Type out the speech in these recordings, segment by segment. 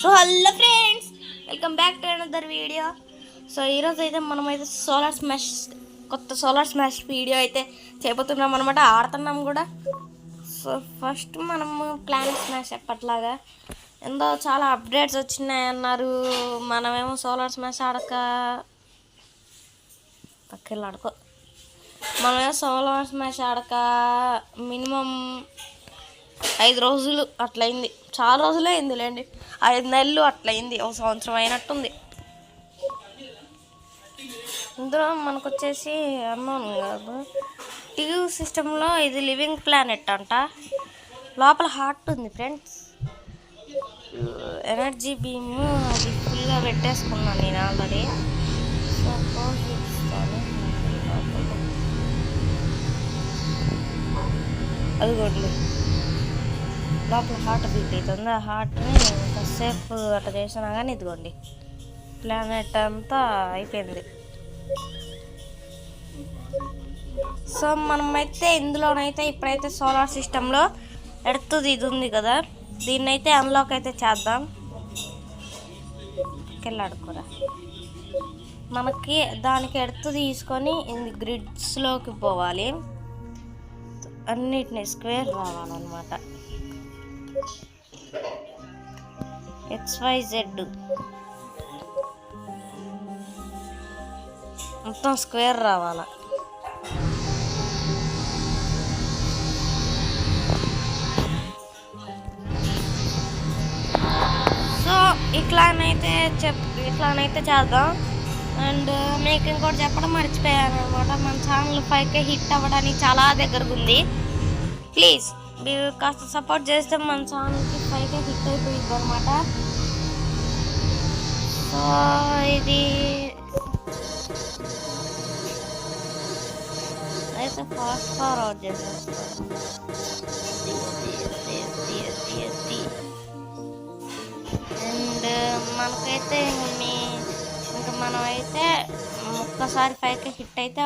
So hello friends, welcome back to another video. So ఈరోజు అయితే మనమైతే కొత్త సోలార్ స్మాష్ వీడియో అయితే చేయబోతున్నాం అనమాట. ఆడుతున్నాం కూడా. సో ఫస్ట్ మనము ప్లానెట్ స్మాష్ ఎప్పట్లాగా ఎంతో చాలా అప్డేట్స్ వచ్చినాయన్నారు. మనమేమో సోలార్ స్మాష్ ఆడక మనమేమో సోలార్ స్మాష్ ఆడక మినిమం 5 రోజులు అట్లయింది. చాలా రోజులే అయిందిలేండి, 5 నెలలు అట్లయింది, 1 సంవత్సరం అయినట్టుంది. ఇందులో మనకు వచ్చేసి అన్నాను కాదు, టీవీ సిస్టంలో ఇది లివింగ్ ప్లానెట్ అంట. లోపల హార్ట్ ఉంది ఫ్రెండ్స్. ఎనర్జీ బీమ్ అది ఫుల్గా పెట్టేసుకున్నాను నేను ఆల్రెడీ. సపోజ్ చూపిస్తాను, అదిగోండి లోపల హార్ట్ బీట్ అవుతుంది. ఆ హార్ట్ని కాసేపు అట్లా చేసినా కానీ ఇదిగోండి ప్లానెట్ అంతా అయిపోయింది. సో మనమైతే ఇందులోనైతే ఇప్పుడైతే సోలార్ సిస్టంలో ఎర్త్ది ఇది ఉంది కదా, దీన్నైతే అన్లాక్ అయితే చేద్దాం. కెళ్ళాడుకోరా మనకి దానికి ఎర్త్ తీసుకొని ఇది గ్రిడ్స్లోకి పోవాలి. అన్నిటిని స్క్వేర్ రావాలన్నమాట. XYZ మొత్తం స్క్వేర్ రావాల. సో ఇట్లానైతే చేద్దాం. అండ్ మీకు ఇంకోటి చెప్పడం మర్చిపోయాను అనమాట, మన ఛానల్ 5K హిట్ అవ్వడానికి చాలా దగ్గరకు ఉంది. ప్లీజ్ మీరు కాస్త సపోర్ట్ చేస్తే మన ఛానల్కి 5K హిట్ అయిపోయింది అనమాట. సో ఇది అయితే ఫాస్ట్ ఫార్వర్డ్ చేసేస్తాను. అండ్ మనకైతే ఇంకా మనమైతే ఒక్కసారి 5K హిట్ అయితే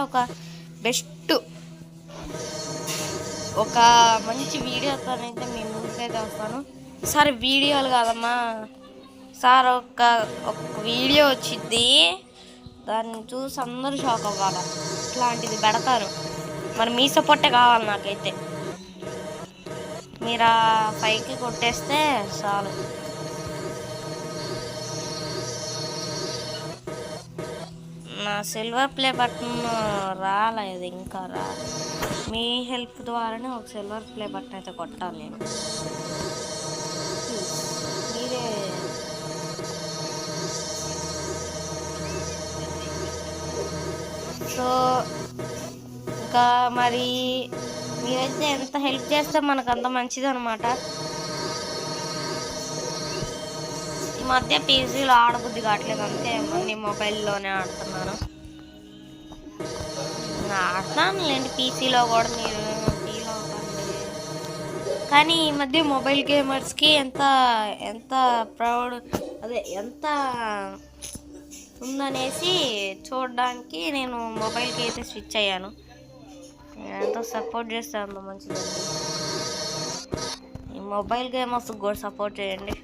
ఒక మంచి వీడియోతోనైతే మీ ముందుకైతే వస్తాను. సార్ వీడియోలు కాదమ్మా సార్, ఒక వీడియో వచ్చింది, దాన్ని చూసి అందరూ షాక్ అవ్వాలి. ఇట్లాంటిది పెడతారు. మరి మీ సపోర్టే కావాలి నాకైతే. మీరు 5K కొట్టేస్తే చాలు. నా సిల్వర్ ప్లే బటన్ రాలేదు, ఇంకా మీ హెల్ప్ ద్వారానే ఒక సిల్వర్ ప్లే బటన్ అయితే కొట్టాలి నేను. మీరే సో ఇంకా మరి మీరైతే ఎంత హెల్ప్ చేస్తే మనకు అంత మంచిది అనమాట. ఈ మధ్య పీసీలో ఆడబుద్ధి కావట్లేదు, అంతే అన్నీ మొబైల్లోనే ఆడుతున్నాను. ఆడతాను లేండి పీసీలో కూడా, మీరు ఫీల్ అవుతుంది. కానీ ఈ మధ్య మొబైల్ గేమర్స్కి ఎంత ప్రౌడ్ ఎంత ఉందనేసి చూడడానికి నేను మొబైల్కి అయితే స్విచ్ అయ్యాను. ఎంతో సపోర్ట్ చేస్తే అంత మంచిదండి. ఈ మొబైల్ గేమర్స్కి కూడా సపోర్ట్ చేయండి.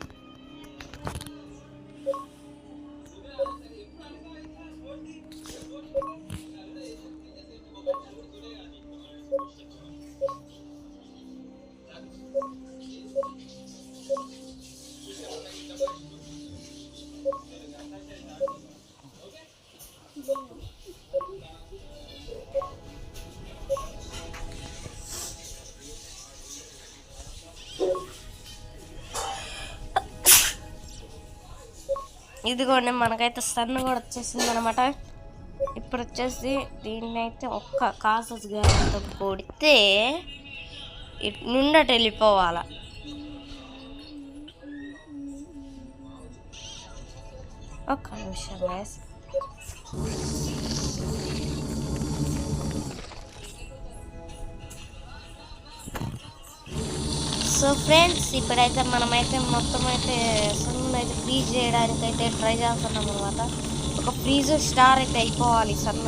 ఇదిగోండి మనకైతే సన్ కూడా వచ్చేసింది అనమాట. ఇప్పుడు వచ్చేసి దీన్ని అయితే ఒక్క కాసస్ గారితో కొడితే ఇటు నుండట వెళ్ళిపోవాల. ఒక్క నిమిషం గైస్. సో ఫ్రెండ్స్, ఇప్పుడైతే మనమైతే మొత్తం అయితే సన్ అయితే ఫ్రీజ్ చేయడానికి అయితే ట్రై చేస్తున్నాం అనమాట. ఒక ఫ్రీజ్ స్టార్ అయితే అయిపోవాలి సన్.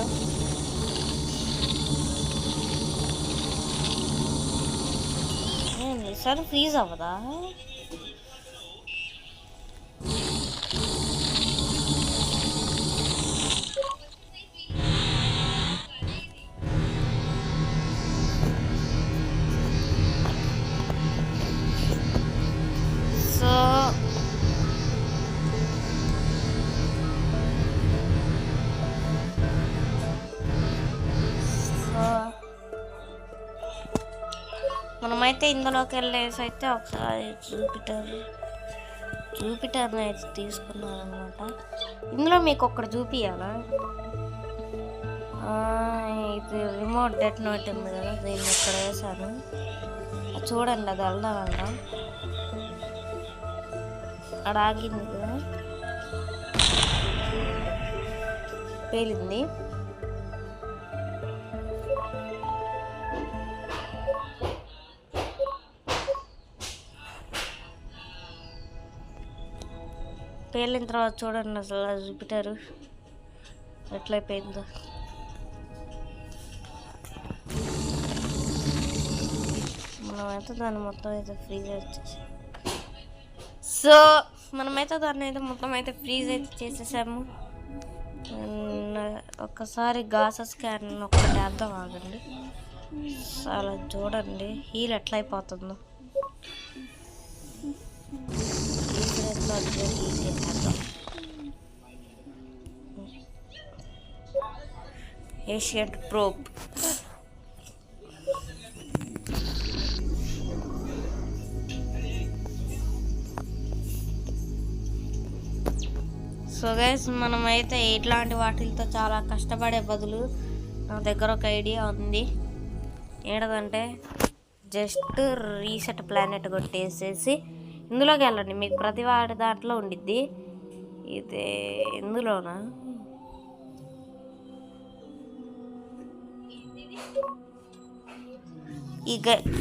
సన్ ఫ్రీజ్ అవ్వదా? మనమైతే ఇందులోకి వెళ్ళేసి అయితే ఒకసారి జూపిటర్ని అయితే తీసుకున్నాను అనమాట. ఇందులో మీకు ఒక్కటి చూపియాలా, ఇది రిమోట్ డెటోనేట్ ఉంది కదా, దీన్ని ఇక్కడ వేసాను. చూడండి, అది వెళ్దామంట, అక్కడ ఆగింది కదా, పేలింది. పేలిన తర్వాత చూడండి అసలు జూపిటర్ ఎట్లయిపోయిందో. మనమైతే దాన్ని మొత్తం అయితే ఫ్రీజ్ వచ్చేసి మనమైతే దాన్ని అయితే మొత్తం అయితే ఫ్రీజ్ అయితే చేసేసాము. ఒక్కసారి గాస స్కాన్ ఒక్కటి వేద్దాం, ఆగండి. అలా చూడండి హీల్ ఎట్లా అయిపోతుందో. ఏషియన్ ప్రోబ్ సో గైస్, మనమైతే ఇట్లాంటి వాటితో చాలా కష్టపడే బదులు నా దగ్గర ఒక ఐడియా ఉంది. ఏంటంటే జస్ట్ రీసెట్ ప్లానెట్ కొట్టేసేసి ఇందులోకి వెళ్ళండి. మీకు ప్రతి వాడి దాంట్లో ఉండిద్ది. ఇది ఇందులోనా,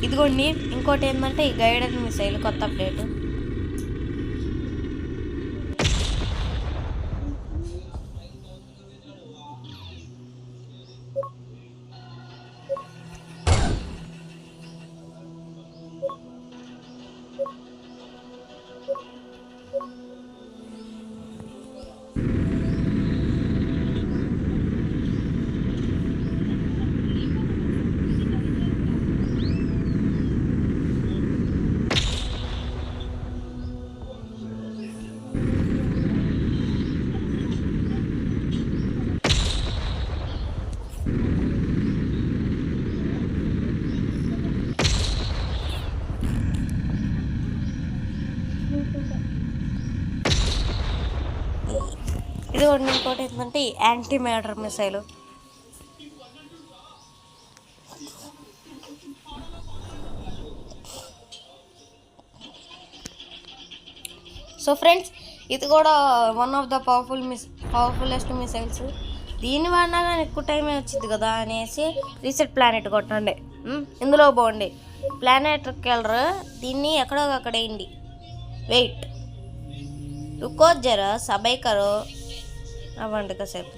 ఇదిగోండి. ఇంకోటి ఏంటంటే ఈ గైడెడ్ మిసైల్ కొత్త అప్డేట్. ఇది ఇంకోటి ఏంటంటే anti matter missile. So friends, ఇది కూడా వన్ ఆఫ్ ద పవర్ఫుల్లెస్ట్ మిసైల్స్. దీన్ని వాడినా కానీ ఎక్కువ టైమే వచ్చింది కదా అనేసి రీసెట్ ప్లానెట్ కొట్టండి. ఇందులో పోండి, ప్లానెట్కి వెళ్ళరు, దీన్ని ఎక్కడో అక్కడ వేయండి. వెయిట్ రుకో జరా సబై కరో అవ్వండి కాసేపు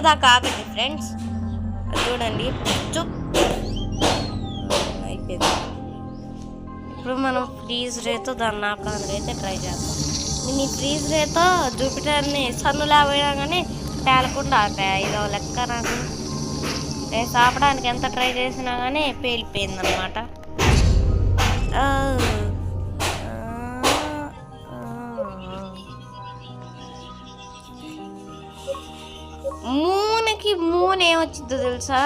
దాకా ఆగండి ఫ్రెండ్స్. చూడండి చుప్ అయిపోయింది. ఇప్పుడు మనం ఫ్రీజ్ రేతో దాన్ని ఆపడానికి అయితే ట్రై చేద్దాం. నేను ఈ ఫ్రీజ్ రేతో జూపిటర్ని సన్నులా పోయినా కానీ పేలకుండా ఇదో లెక్క. నాకు నేను ఆపడానికి ఎంత ట్రై చేసినా కానీ పేలిపోయింది అనమాట. మూన్ ఏమొచ్చిందో తెలుసా,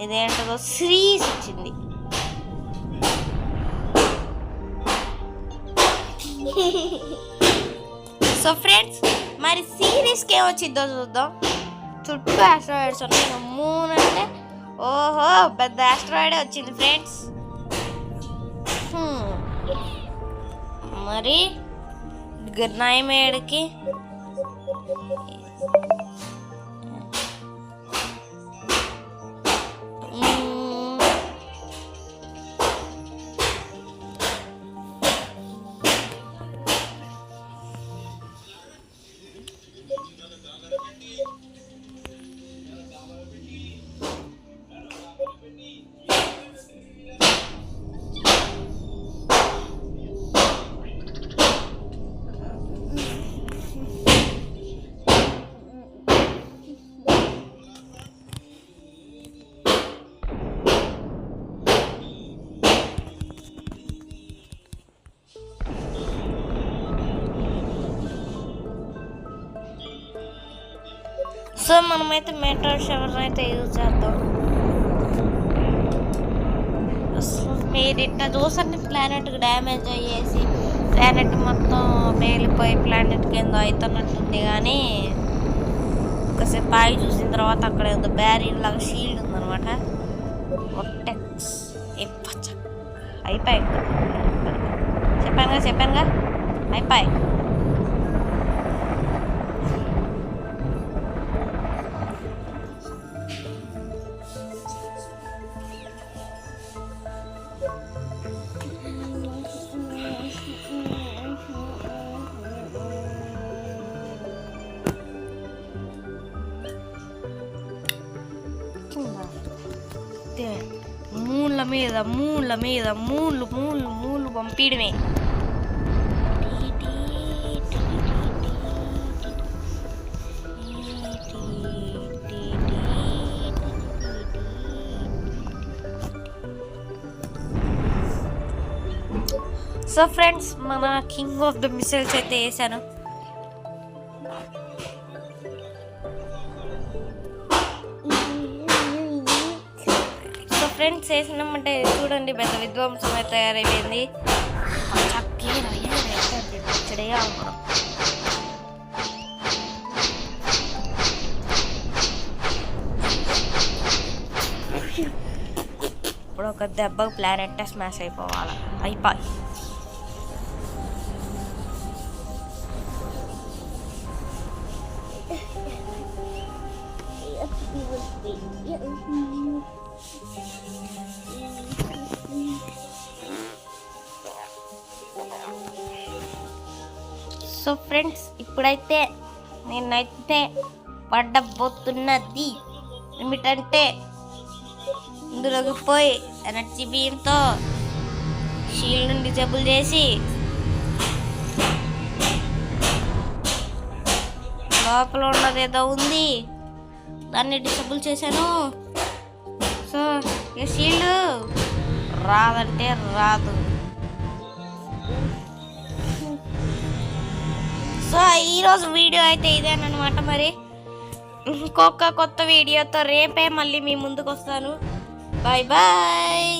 ఇదేంటో సిరీస్ వచ్చింది. సో ఫ్రెండ్స్, మరి సిరీస్కి ఏమొచ్చిందో చూద్దాం. చుట్టూ ఆస్ట్రాయిడ్స్ ఉన్నాయి. మూన్ అంటే ఓహో పెద్ద ఆస్ట్రాయిడే వచ్చింది ఫ్రెండ్స్. మరి నయమేడికి సో మనమైతే మెటల్ షవర్ అయితే యూజ్ చేద్దాం. మీరు ఇట్లా చూసండి ప్లానెట్కి డ్యామేజ్ అయ్యేసి ప్లానెట్ మొత్తం పేలిపోయి ప్లానెట్ కింద అవుతున్నట్టుంది. కానీ ఒకసేపు ఆగి చూసిన తర్వాత అక్కడ ఏదో బ్యారియర్ లాగా షీల్డ్ ఉందనమాట. ఒట్టెక్స్ అయిపోయి చెప్పానుగా అయిపోయి. మూళ్ళ మీద మూళ్ళు పంపించడమే. సో ఫ్రెండ్స్ మన కింగ్ ఆఫ్ ద మిసైల్స్ అయితే వేసాను. ఫ్రెండ్స్ వేసినామంటే చూడండి పెద్ద విధ్వంసం అయితే తయారైపోయింది. ఇప్పుడు ఒక దెబ్బకు ప్లానెట్ స్మాష్ అయిపోవాలి. అయిపోయి సో ఫ్రెండ్స్ ఇప్పుడైతే నేనైతే పడబోతున్నది ఏమిటంటే ఇందులోకి పోయి ఎనర్జీ బీమ్తో షీల్డ్ని డిజేబుల్ చేసి లోపల ఉన్నది ఏదో ఉంది దాన్ని డిజేబుల్ చేశాను. సో ఈ షీల్డ్ రాదంటే రాదు. సో ఈరోజు వీడియో అయితే ఇదేనమాట. మరి ఇంకొక కొత్త వీడియోతో రేపే మళ్ళీ మీ ముందుకు వస్తాను. Bye bye.